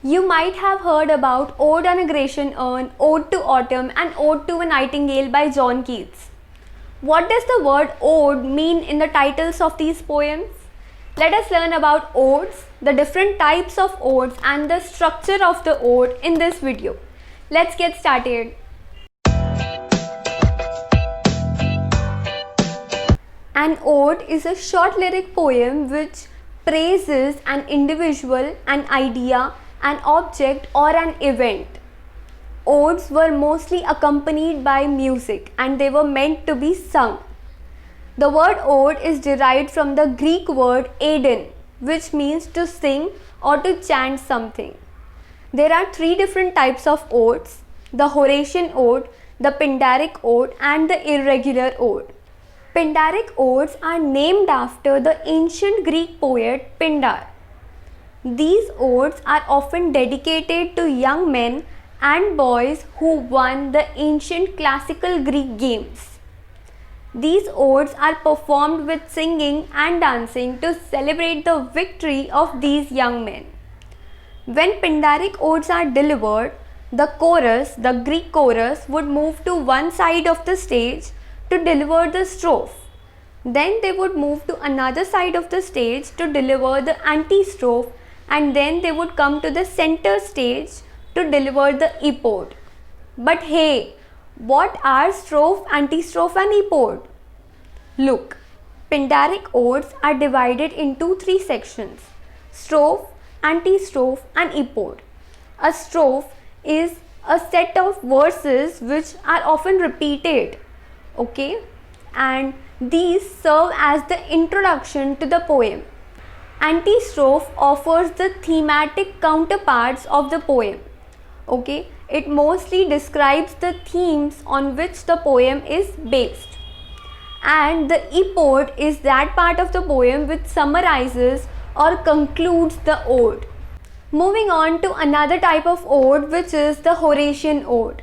You might have heard about Ode on a Grecian Urn, Ode to Autumn, and Ode to a Nightingale by John Keats. What does the word ode mean in the titles of these poems? Let us learn about odes, the different types of odes, and the structure of the ode in this video. Let's get started. An ode is a short lyric poem which praises an individual, an idea, an object, or an event. Odes were mostly accompanied by music and they were meant to be sung. The word ode is derived from the Greek word eidin, which means to sing or to chant something. There are three different types of odes: the Horatian ode, the Pindaric ode, and the irregular ode. Pindaric odes are named after the ancient Greek poet Pindar. These odes are often dedicated to young men and boys who won the ancient classical Greek games. These odes are performed with singing and dancing to celebrate the victory of these young men. When Pindaric odes are delivered, the chorus, the Greek chorus, would move to one side of the stage to deliver the strophe. Then they would move to another side of the stage to deliver the anti-strophe, and then they would come to the center stage to deliver the epode. But hey, what are strophe, antistrophe, and epode? Look, Pindaric odes are divided into three sections: strophe, antistrophe, and epode. A strophe is a set of verses which are often repeated, okay, and these serve as the introduction to the poem. Antistrophe offers the thematic counterparts of the poem. Okay, it mostly describes the themes on which the poem is based. And the epode is that part of the poem which summarizes or concludes the ode. Moving on to another type of ode, which is the Horatian ode.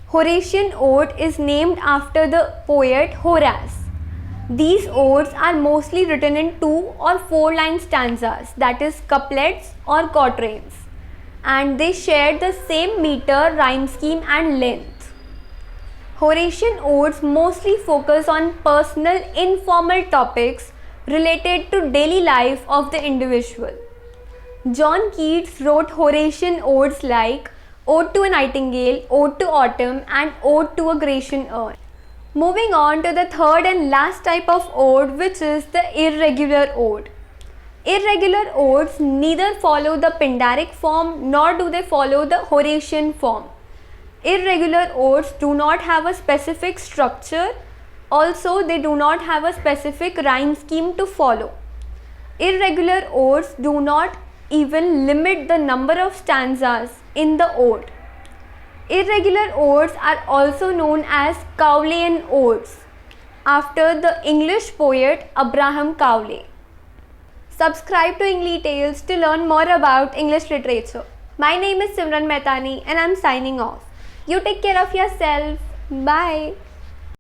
Horatian ode is named after the poet Horace. These odes are mostly written in 2 or 4 line stanzas, that is couplets or quatrains, and they share the same meter, rhyme scheme, and length. Horatian odes mostly focus on personal, informal topics related to daily life of the individual. John Keats wrote Horatian odes like Ode to a Nightingale, Ode to Autumn, and Ode to a Grecian Urn. Moving on to the third and last type of ode, which is the irregular ode. Irregular odes neither follow the Pindaric form nor do they follow the Horatian form. Irregular odes do not have a specific structure. Also, they do not have a specific rhyme scheme to follow. Irregular odes do not even limit the number of stanzas in the ode. Irregular odes are also known as Cowleyan odes, after the English poet Abraham Cowley. Subscribe to English Tales to learn more about English literature. My name is Simran Mehtani and I am signing off. You take care of yourself. Bye.